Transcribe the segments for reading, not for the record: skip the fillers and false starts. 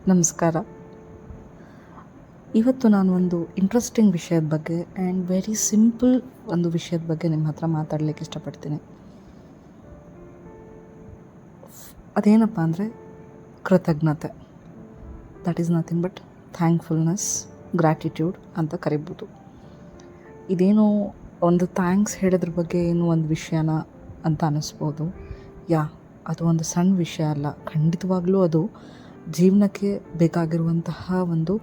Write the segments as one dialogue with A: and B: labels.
A: ನಮಸ್ಕಾರ. ಇವತ್ತು ನಾನು ಒಂದು ಇಂಟ್ರೆಸ್ಟಿಂಗ್ ವಿಷಯದ ಬಗ್ಗೆ ಆ್ಯಂಡ್ ವೆರಿ ಸಿಂಪಲ್ ಒಂದು ವಿಷಯದ ಬಗ್ಗೆ ನಿಮ್ಮ ಹತ್ರ ಮಾತಾಡಲಿಕ್ಕೆ ಇಷ್ಟಪಡ್ತೀನಿ. ಅದೇನಪ್ಪ ಅಂದರೆ ಕೃತಜ್ಞತೆ. That is nothing but thankfulness, gratitude ಅಂತ ಕರಿಬೋದು. ಇದೇನೋ ಒಂದು ಥ್ಯಾಂಕ್ಸ್ ಹೇಳೋದ್ರ ಬಗ್ಗೆ ಏನೋ ಒಂದು ವಿಷಯನ ಅಂತ ಅನ್ನಿಸ್ಬೋದು. ಅದು ಒಂದು ಸಣ್ಣ ವಿಷಯ ಅಲ್ಲ. ಖಂಡಿತವಾಗ್ಲೂ ಅದು ಜೀವನಕ್ಕೆ ಬೇಕಾಗಿರುವಂತಹ ಒಂದು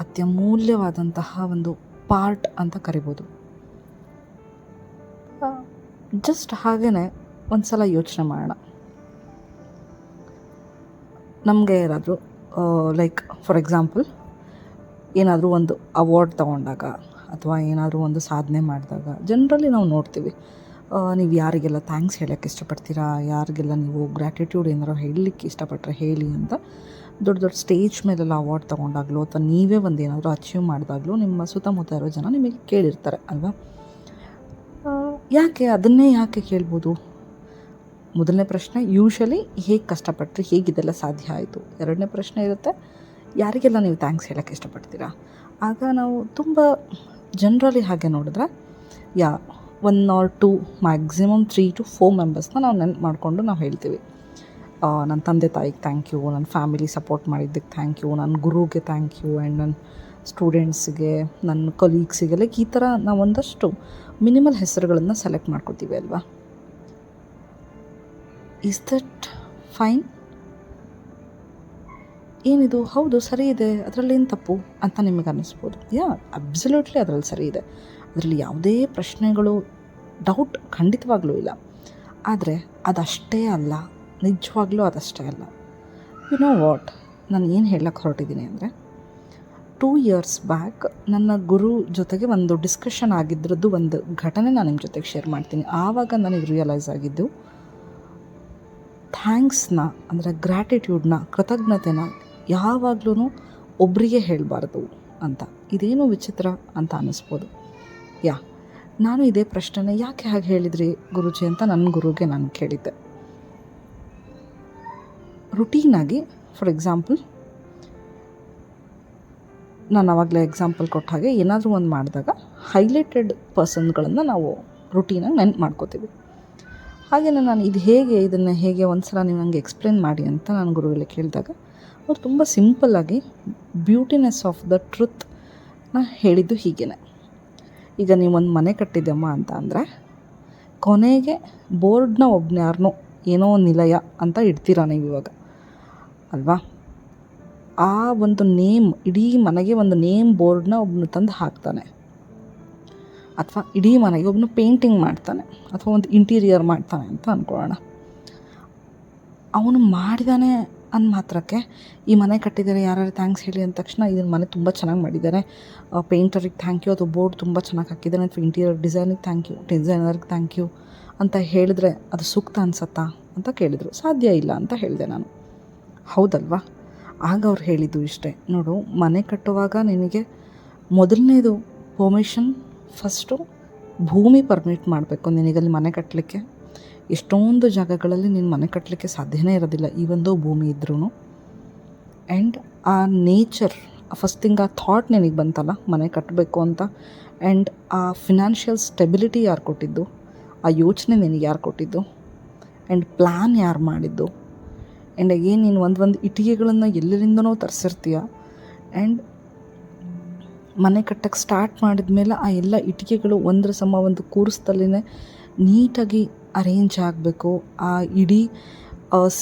A: ಅತ್ಯಮೂಲ್ಯವಾದಂತಹ ಒಂದು ಪಾರ್ಟ್ ಅಂತ ಕರಿಬೋದು. ಜಸ್ಟ್ ಹಾಗೇ ಒಂದು ಸಲ ಯೋಚನೆ ಮಾಡೋಣ. ನಮಗೆ ಯಾರಾದರೂ ಲೈಕ್ ಫಾರ್ ಎಕ್ಸಾಂಪಲ್ ಏನಾದರೂ ಒಂದು ಅವಾರ್ಡ್ ತೊಗೊಂಡಾಗ ಅಥವಾ ಏನಾದರೂ ಒಂದು ಸಾಧನೆ ಮಾಡಿದಾಗ ಜನರಲಿ ನಾವು ನೋಡ್ತೀವಿ, ನೀವು ಯಾರಿಗೆಲ್ಲ ಥ್ಯಾಂಕ್ಸ್ ಹೇಳೋಕ್ಕೆ ಇಷ್ಟಪಡ್ತೀರಾ, ಯಾರಿಗೆಲ್ಲ ನೀವು ಗ್ರ್ಯಾಟಿಟ್ಯೂಡ್ ಏನಾರು ಹೇಳಲಿಕ್ಕೆ ಇಷ್ಟಪಟ್ಟರೆ ಹೇಳಿ ಅಂತ ದೊಡ್ಡ ದೊಡ್ಡ ಸ್ಟೇಜ್ ಮೇಲೆಲ್ಲ ಅವಾರ್ಡ್ ತೊಗೊಂಡಾಗಲೂ ಅಥವಾ ನೀವೇ ಒಂದು ಏನಾದರೂ ಅಚೀವ್ ಮಾಡಿದಾಗಲೂ ನಿಮ್ಮ ಸುತ್ತಮುತ್ತ ಇರೋ ಜನ ನಿಮಗೆ ಕೇಳಿರ್ತಾರೆ ಅಲ್ವಾ. ಅದನ್ನೇ ಯಾಕೆ ಕೇಳ್ಬೋದು? ಮೊದಲನೇ ಪ್ರಶ್ನೆ ಯೂಶ್ವಲಿ ಹೇಗೆ ಕಷ್ಟಪಟ್ಟರೆ ಹೇಗಿದೆಲ್ಲ ಸಾಧ್ಯ ಆಯಿತು. ಎರಡನೇ ಪ್ರಶ್ನೆ ಇರುತ್ತೆ, ಯಾರಿಗೆಲ್ಲ ನೀವು ಥ್ಯಾಂಕ್ಸ್ ಹೇಳೋಕ್ಕೆ ಇಷ್ಟಪಡ್ತೀರಾ. ಆಗ ನಾವು ತುಂಬ ಜನರಲಿ ಹಾಗೆ ನೋಡಿದ್ರೆ 1 or 2 ಮ್ಯಾಕ್ಸಿಮಮ್ 3 to 4 ಮೆಂಬರ್ಸ್ನ ನಾವು ನೆನಪು ಮಾಡಿಕೊಂಡು ನಾವು ಹೇಳ್ತೀವಿ. ನನ್ನ ತಂದೆ ತಾಯಿಗೆ ಥ್ಯಾಂಕ್ ಯು, ನನ್ನ ಫ್ಯಾಮಿಲಿ ಸಪೋರ್ಟ್ ಮಾಡಿದ್ದಕ್ಕೆ ಥ್ಯಾಂಕ್ ಯು, ನನ್ನ ಗುರುಗೆ ಥ್ಯಾಂಕ್ ಯು, ಆ್ಯಂಡ್ ನನ್ನ ಸ್ಟೂಡೆಂಟ್ಸಿಗೆ, ನನ್ನ ಕೊಲೀಗ್ಸಿಗೆ, ಲೈಕ್ ಈ ಥರ ನಾವು ಒಂದಷ್ಟು ಮಿನಿಮಲ್ ಹೆಸರುಗಳನ್ನು ಸೆಲೆಕ್ಟ್ ಮಾಡ್ಕೊತೀವಿ ಅಲ್ವಾ. Is that fine? ಏನಿದು ಹೌದು ಸರಿ ಇದೆ, ಅದರಲ್ಲೇನು ತಪ್ಪು ಅಂತ ನಿಮಗೆ ಅನ್ನಿಸ್ಬೋದು. ಅಬ್ಸಲ್ಯೂಟ್ಲಿ ಅದರಲ್ಲಿ ಸರಿ ಇದೆ. ಅದರಲ್ಲಿ ಯಾವುದೇ ಪ್ರಶ್ನೆಗಳು, ಡೌಟ್ ಖಂಡಿತವಾಗ್ಲೂ ಇಲ್ಲ. ಆದರೆ ಅದಷ್ಟೇ ಅಲ್ಲ, ನಿಜವಾಗ್ಲೂ ಅದಷ್ಟೇ ಅಲ್ಲ. ಯು ನೋ ವಾಟ್, ನಾನು ಏನು ಹೇಳಕ್ಕೆ ಹೊರಟಿದ್ದೀನಿ ಅಂದರೆ 2 years ಬ್ಯಾಕ್ ನನ್ನ ಗುರು ಜೊತೆಗೆ ಒಂದು ಡಿಸ್ಕಷನ್ ಆಗಿದ್ರದ್ದು ಒಂದು ಘಟನೆ ನಾನು ನಿಮ್ಮ ಜೊತೆಗೆ ಶೇರ್ ಮಾಡ್ತೀನಿ. ಆವಾಗ ನನಗೆ ರಿಯಲೈಸ್ ಆಗಿದ್ದು, ಥ್ಯಾಂಕ್ಸ್ನ ಅಂದರೆ ಗ್ರ್ಯಾಟಿಟ್ಯೂಡ್ನ, ಕೃತಜ್ಞತೆನ ಯಾವಾಗಲೂ ಒಬ್ಬರಿಗೆ ಹೇಳಬಾರ್ದು ಅಂತ. ಇದೇನು ವಿಚಿತ್ರ ಅಂತ ಅನ್ನಿಸ್ಬೋದು. ನಾನು ಇದೇ ಪ್ರಶ್ನೆನ ಯಾಕೆ ಹಾಗೆ ಹೇಳಿದ್ರಿ ಗುರುಜಿ ಅಂತ ನನ್ನ ಗುರುಗೆ ನಾನು ಕೇಳಿದ್ದೆ. ರುಟೀನಾಗಿ ಫಾರ್ ಎಕ್ಸಾಂಪಲ್, ನಾನು ಆವಾಗಲೇ ಎಕ್ಸಾಂಪಲ್ ಕೊಟ್ಟ ಹಾಗೆ ಏನಾದರೂ ಒಂದು ಮಾಡಿದಾಗ ಹೈಲೈಟೆಡ್ ಪರ್ಸನ್ಗಳನ್ನು ನಾವು ರುಟೀನಾಗಿ ನೆನ್ಪು ಮಾಡ್ಕೋತೀವಿ. ಹಾಗೆಯೇ ನಾನು ಇದನ್ನು ಹೇಗೆ ಒಂದು ಸಲ ನೀವು ನನಗೆ ಎಕ್ಸ್ಪ್ಲೇನ್ ಮಾಡಿ ಅಂತ ನಾನು ಗುರುಗಳಿಗೆ ಕೇಳಿದಾಗ ಅವ್ರು ತುಂಬ ಸಿಂಪಲ್ಲಾಗಿ ಬ್ಯೂಟಿನೆಸ್ ಆಫ್ ದ ಟ್ರುತ್ನ ಹೇಳಿದ್ದು ಹೀಗೇ. ಈಗ ನೀವೊಂದು ಮನೆ ಕಟ್ಟಿದ್ದಮ್ಮ ಅಂತ ಅಂದರೆ ಕೊನೆಗೆ ಬೋರ್ಡ್ನ ಒಬ್ಬನ್ಯಾರನೋ ಏನೋ ನಿಲಯ ಅಂತ ಇಡ್ತೀರಾ ನೀವು ಇವಾಗ ಅಲ್ವಾ. ಆ ಒಂದು ನೇಮ್, ಇಡೀ ಮನೆಗೆ ಒಂದು ನೇಮ್ ಬೋರ್ಡ್ನ ಒಬ್ಬನು ತಂದು ಹಾಕ್ತಾನೆ, ಅಥವಾ ಇಡೀ ಮನೆಗೆ ಒಬ್ಬನು ಪೇಂಟಿಂಗ್ ಮಾಡ್ತಾನೆ, ಅಥವಾ ಒಂದು ಇಂಟೀರಿಯರ್ ಮಾಡ್ತಾನೆ ಅಂತ ಅಂದ್ಕೊಳ್ಳೋಣ. ಅವನು ಮಾಡಿದಾನೆ ಅಂದ ಮಾತ್ರಕ್ಕೆ ಈ ಮನೆ ಕಟ್ಟಿದ್ದಾರೆ ಯಾರ್ಯಾರು ಥ್ಯಾಂಕ್ಸ್ ಹೇಳಿ ಅಂದ ತಕ್ಷಣ ಇದನ್ನು ಮನೆ ತುಂಬ ಚೆನ್ನಾಗಿ ಮಾಡಿದ್ದಾರೆ, ಪೇಂಟರಿಗೆ ಥ್ಯಾಂಕ್ ಯು, ಅಥವಾ ಬೋರ್ಡ್ ತುಂಬ ಚೆನ್ನಾಗಿ ಹಾಕಿದ್ದಾನೆ, ಅಥವಾ ಇಂಟೀರಿಯರ್ ಡಿಸೈನಿಗೆ ಥ್ಯಾಂಕ್ ಯು, ಡಿಸೈನರ್ಗೆ ಥ್ಯಾಂಕ್ ಯು ಅಂತ ಹೇಳಿದ್ರೆ ಅದು ಸೂಕ್ತ ಅನಿಸತ್ತಾ ಅಂತ ಕೇಳಿದರು. ಸಾಧ್ಯ ಇಲ್ಲ ಅಂತ ಹೇಳಿದೆ ನಾನು. ಹೌದಲ್ವಾ? ಆಗ ಅವ್ರು ಹೇಳಿದ್ದು ಇಷ್ಟೇ, ನೋಡು, ಮನೆ ಕಟ್ಟುವಾಗ ನಿನಗೆ ಮೊದಲನೇದು ಪರ್ಮಿಷನ್, ಫಸ್ಟು ಭೂಮಿ ಪರ್ಮಿಟ್ ಮಾಡಬೇಕು ನಿನಗಲ್ಲಿ ಮನೆ ಕಟ್ಟಲಿಕ್ಕೆ. ಎಷ್ಟೊಂದು ಜಾಗಗಳಲ್ಲಿ ನೀನು ಮನೆ ಕಟ್ಟಲಿಕ್ಕೆ ಸಾಧ್ಯನೇ ಇರೋದಿಲ್ಲ, ಈ ಒಂದು ಭೂಮಿ ಇದ್ರೂ. ಆ್ಯಂಡ್ ಆ ನೇಚರ್, ಫಸ್ಟ್ ಥಿಂಗ್ ಆ ಥಾಟ್ ನಿನಗೆ ಬಂತಲ್ಲ ಮನೆ ಕಟ್ಟಬೇಕು ಅಂತ, ಆ್ಯಂಡ್ ಆ ಫಿನಾನ್ಷಿಯಲ್ ಸ್ಟೆಬಿಲಿಟಿ ಯಾರು ಕೊಟ್ಟಿದ್ದು, ಆ ಯೋಚನೆ ನಿನಗೆ ಯಾರು ಕೊಟ್ಟಿದ್ದು, ಆ್ಯಂಡ್ ಪ್ಲ್ಯಾನ್ ಯಾರು ಮಾಡಿದ್ದು, ಆ್ಯಂಡ್ ಏನು ನೀನು ಒಂದು ಇಟ್ಟಿಗೆಗಳನ್ನು ಎಲ್ಲರಿಂದನೋ ತರಿಸಿರ್ತೀಯ. ಆ್ಯಂಡ್ ಮನೆ ಕಟ್ಟಕ್ಕೆ ಸ್ಟಾರ್ಟ್ ಮಾಡಿದ ಮೇಲೆ ಆ ಎಲ್ಲ ಇಟ್ಟಿಗೆಗಳು ಒಂದರ ಸಮ ಒಂದು ಕೂರಿಸ್ದಲ್ಲೇ ನೀಟಾಗಿ ಅರೇಂಜ್ ಆಗಬೇಕು. ಆ ಇಡೀ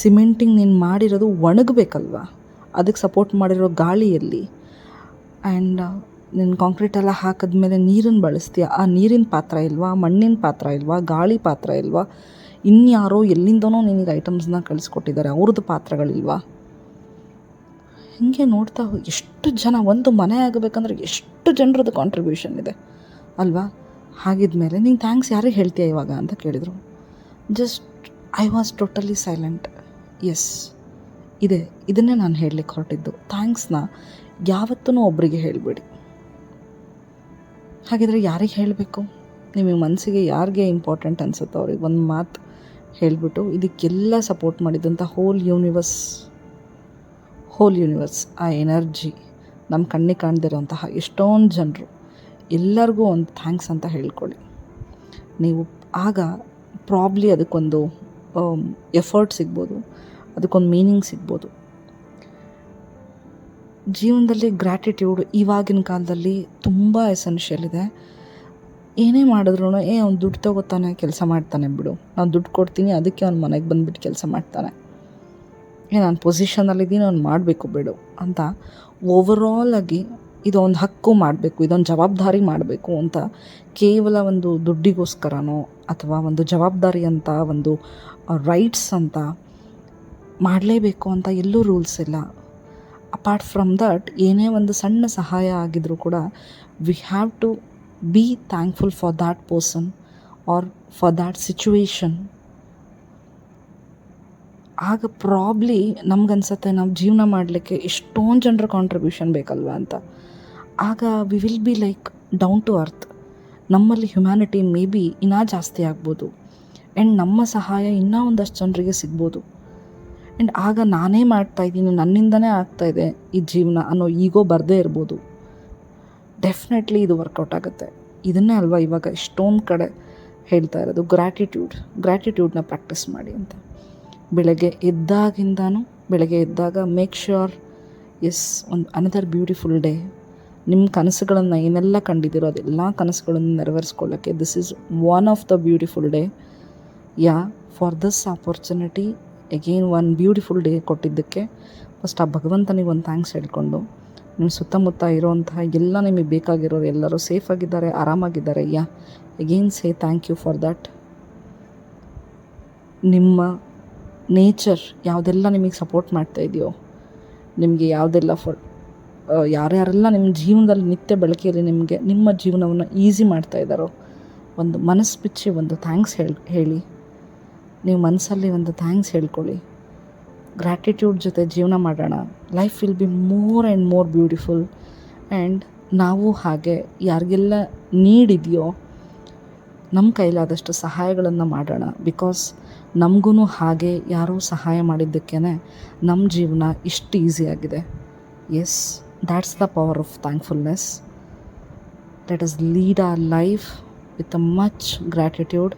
A: ಸಿಮೆಂಟಿಂಗ್ ನೀನು ಮಾಡಿರೋದು ಒಣಗಬೇಕಲ್ವ, ಅದಕ್ಕೆ ಸಪೋರ್ಟ್ ಮಾಡಿರೋ ಗಾಳಿಯಲ್ಲಿ. ಆ್ಯಂಡ್ ನೀನು ಕಾಂಕ್ರೀಟೆಲ್ಲ ಹಾಕಿದ್ಮೇಲೆ ನೀರನ್ನು ಬಳಸ್ತೀಯ, ಆ ನೀರಿನ ಪಾತ್ರ ಇಲ್ವಾ, ಮಣ್ಣಿನ ಪಾತ್ರ ಇಲ್ವಾ, ಗಾಳಿ ಪಾತ್ರ ಇಲ್ವಾ, ಇನ್ಯಾರೋ ಎಲ್ಲಿಂದನೋ ನಿನಗೆ ಐಟಮ್ಸ್ನ ಕಳಿಸ್ಕೊಟ್ಟಿದ್ದಾರೆ, ಅವ್ರದ್ದು ಪಾತ್ರಗಳಿಲ್ವಾ. ಹೀಗೆ ನೋಡ್ತಾ ಎಷ್ಟು ಜನ, ಒಂದು ಮನೆ ಆಗಬೇಕಂದ್ರೆ ಎಷ್ಟು ಜನರದ್ದು ಕಾಂಟ್ರಿಬ್ಯೂಷನ್ ಇದೆ ಅಲ್ವಾ. ಹಾಗಿದ್ಮೇಲೆ ನೀನು ಥ್ಯಾಂಕ್ಸ್ ಯಾರಿಗೆ ಹೇಳ್ತೀಯ ಇವಾಗ ಅಂತ ಕೇಳಿದರು. Just I was totally silent. ಇದನ್ನೇ ನಾನು ಹೇಳಲಿಕ್ಕೆ ಹೊರಟಿದ್ದು. ಥ್ಯಾಂಕ್ಸ್ನ ಯಾವತ್ತೂ ಒಬ್ಬರಿಗೆ ಹೇಳಬೇಡಿ. ಹಾಗಿದ್ರೆ ಯಾರಿಗೆ ಹೇಳಬೇಕು? ನಿಮಗೆ ಮನಸ್ಸಿಗೆ ಯಾರಿಗೆ ಇಂಪಾರ್ಟೆಂಟ್ ಅನಿಸುತ್ತೋ ಅವ್ರಿಗೆ ಒಂದು ಮಾತು ಹೇಳಿಬಿಟ್ಟು ಇದಕ್ಕೆಲ್ಲ ಸಪೋರ್ಟ್ ಮಾಡಿದಂಥ ಹೋಲ್ ಯೂನಿವರ್ಸ್ ಹೋಲ್ ಯೂನಿವರ್ಸ್, ಆ ಎನರ್ಜಿ, ನಮ್ಮ ಕಣ್ಣಿಗೆ ಕಾಣದಿರೋಂತಹ ಎಷ್ಟೊಂದು ಜನರು ಎಲ್ಲರಿಗೂ ಒಂದು ಥ್ಯಾಂಕ್ಸ್ ಅಂತ ಹೇಳ್ಕೊಳ್ಳಿ. ನೀವು ಆಗ ಪ್ರಾಬ್ಲಿ ಅದಕ್ಕೊಂದು ಎಫರ್ಟ್ ಸಿಗ್ಬೋದು, ಅದಕ್ಕೊಂದು ಮೀನಿಂಗ್ ಸಿಗ್ಬೋದು. ಜೀವನದಲ್ಲಿ ಗ್ರ್ಯಾಟಿಟ್ಯೂಡ್ ಇವಾಗಿನ ಕಾಲದಲ್ಲಿ ತುಂಬ ಎಸೆನ್ಷಿಯಲ್ ಇದೆ. ಏನೇ ಮಾಡಿದ್ರು ಅವ್ನು ದುಡ್ಡು ತೊಗೋತಾನೆ, ಕೆಲಸ ಮಾಡ್ತಾನೆ ಬಿಡು, ನಾನು ದುಡ್ಡು ಕೊಡ್ತೀನಿ ಅದಕ್ಕೆ ಅವ್ನು ಮನೆಗೆ ಬಂದುಬಿಟ್ಟು ಕೆಲಸ ಮಾಡ್ತಾನೆ, ನಾನು ಪೊಸಿಷನಲ್ಲಿದ್ದೀನಿ ಅವ್ನು ಮಾಡಬೇಕು ಬಿಡು ಅಂತ ಓವರಾಲಾಗಿ ಇದೊಂದು ಹಕ್ಕು ಮಾಡಬೇಕು, ಇದೊಂದು ಜವಾಬ್ದಾರಿ ಮಾಡಬೇಕು ಅಂತ ಕೇವಲ ಒಂದು ದುಡ್ಡಿಗೋಸ್ಕರನೋ ಅಥವಾ ಒಂದು ಜವಾಬ್ದಾರಿ ಅಂತ, ಒಂದು ರೈಟ್ಸ್ ಅಂತ ಮಾಡಲೇಬೇಕು ಅಂತ ಎಲ್ಲೂ ರೂಲ್ಸ್ ಇಲ್ಲ. ಅಪಾರ್ಟ್ ಫ್ರಮ್ ದಟ್, ಏನೇ ಒಂದು ಸಣ್ಣ ಸಹಾಯ ಆಗಿದ್ರೂ ಕೂಡ we have to be thankful for that person or for that situation. ಆಗ ಪ್ರಾಬ್ಲಿ ನಮಗನ್ಸುತ್ತೆ ನಾವು ಜೀವನ ಮಾಡಲಿಕ್ಕೆ ಎಷ್ಟೊಂದು ಜನರ ಕಾಂಟ್ರಿಬ್ಯೂಷನ್ ಬೇಕಲ್ವ ಅಂತ. ಆಗ we will be like down to earth. ನಮ್ಮಲ್ಲಿ ಹ್ಯುಮ್ಯಾನಿಟಿ ಮೇ ಬಿ ಇನ್ನೂ ಜಾಸ್ತಿ ಆಗ್ಬೋದು ಆ್ಯಂಡ್ ನಮ್ಮ ಸಹಾಯ ಇನ್ನೂ ಒಂದಷ್ಟು ಜನರಿಗೆ ಸಿಗ್ಬೋದು. ಆ್ಯಂಡ್ ಆಗ ನಾನೇ ಮಾಡ್ತಾಯಿದ್ದೀನಿ, ನನ್ನಿಂದನೇ ಆಗ್ತಾಯಿದೆ ಈ ಜೀವನ ಅನ್ನೋ ಈಗೋ ಬರದೇ ಇರ್ಬೋದು. ಡೆಫಿನೆಟ್ಲಿ ಇದು ವರ್ಕೌಟ್ ಆಗುತ್ತೆ. ಇದನ್ನೇ ಅಲ್ವಾ ಇವಾಗ ಎಷ್ಟೊಂದು ಕಡೆ ಹೇಳ್ತಾ ಇರೋದು, ಗ್ರ್ಯಾಟಿಟ್ಯೂಡ್ನ ಪ್ರಾಕ್ಟೀಸ್ ಮಾಡಿ ಅಂತ. ಬೆಳಗ್ಗೆ ಎದ್ದಾಗ ಮೇಕ್ ಶ್ಯೂರ್ ಒಂದು ಅನದರ್ ಬ್ಯೂಟಿಫುಲ್ ಡೇ. ನಿಮ್ಮ ಕನಸುಗಳನ್ನು ಏನೆಲ್ಲ ಕಂಡಿದ್ದೀರೋ ಅದೆಲ್ಲ ಕನಸುಗಳನ್ನು ನೆರವೇರಿಸ್ಕೊಳ್ಳೋಕ್ಕೆ this is one of the beautiful day. For this opportunity again one beautiful day ಕೊಟ್ಟಿದ್ದಕ್ಕೆ ಫಸ್ಟ್ ಆ ಭಗವಂತನಿಗೆ ಒಂದು ಥ್ಯಾಂಕ್ಸ್ ಹೇಳ್ಕೊಂಡು, ನಿಮ್ಮ ಸುತ್ತಮುತ್ತ ಇರೋವಂತಹ ಎಲ್ಲ ನಿಮಗೆ ಬೇಕಾಗಿರೋರು ಎಲ್ಲರೂ ಸೇಫಾಗಿದ್ದಾರೆ, ಆರಾಮಾಗಿದ್ದಾರೆ. Again say thank you for that. ನಿಮ್ಮ ನೇಚರ್ ಯಾವುದೆಲ್ಲ ನಿಮಗೆ ಸಪೋರ್ಟ್ ಮಾಡ್ತಾ ಇದೆಯೋ, ನಿಮಗೆ ಯಾವುದೆಲ್ಲ ಯಾರ್ಯಾರೆಲ್ಲ ನಿಮ್ಮ ಜೀವನದಲ್ಲಿ ನಿತ್ಯ ಬೆಳಕಿಯಲ್ಲಿ ನಿಮ್ಮ ಜೀವನವನ್ನು ಈಸಿ ಮಾಡ್ತಾ ಇದ್ದಾರೋ, ಒಂದು ಮನಸ್ಸು ಬಿಚ್ಚಿ ಒಂದು ಥ್ಯಾಂಕ್ಸ್ ಹೇಳಿ. ನೀವು ಮನಸ್ಸಲ್ಲಿ ಒಂದು ಥ್ಯಾಂಕ್ಸ್ ಹೇಳ್ಕೊಳ್ಳಿ. ಗ್ರ್ಯಾಟಿಟ್ಯೂಡ್ ಜೊತೆ ಜೀವನ ಮಾಡೋಣ. Life will be more and more beautiful. And ನಾವು ಹಾಗೆ ಯಾರಿಗೆಲ್ಲ ನೀಡಿದೆಯೋ ನಮ್ಮ ಕೈಲಾದಷ್ಟು ಸಹಾಯಗಳನ್ನು ಮಾಡೋಣ. ಬಿಕಾಸ್ ನಮಗೂ ಹಾಗೆ ಯಾರೋ ಸಹಾಯ ಮಾಡಿದ್ದಕ್ಕೇ ನಮ್ಮ ಜೀವನ ಇಷ್ಟು ಈಸಿಯಾಗಿದೆ. That's the power of thankfulness. Let us lead our life with a much gratitude.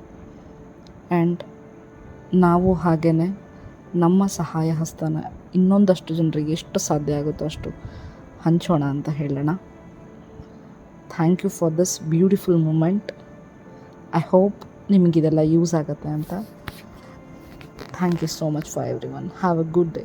A: And ನಾವು ಹಾಗೇ ನಮ್ಮ ಸಹಾಯ ಹಸ್ತನ ಇನ್ನೊಂದಷ್ಟು ಜನರಿಗೆ ಎಷ್ಟು ಸಾಧ್ಯ ಆಗುತ್ತೋ ಅಷ್ಟು ಹಂಚೋಣ ಅಂತ ಹೇಳೋಣ. Thank you for this beautiful moment. I hope ನಿಮಗಿದೆಲ್ಲ ಯೂಸ್ ಆಗುತ್ತೆ ಅಂತ. Thank you so much for everyone. Have a good day.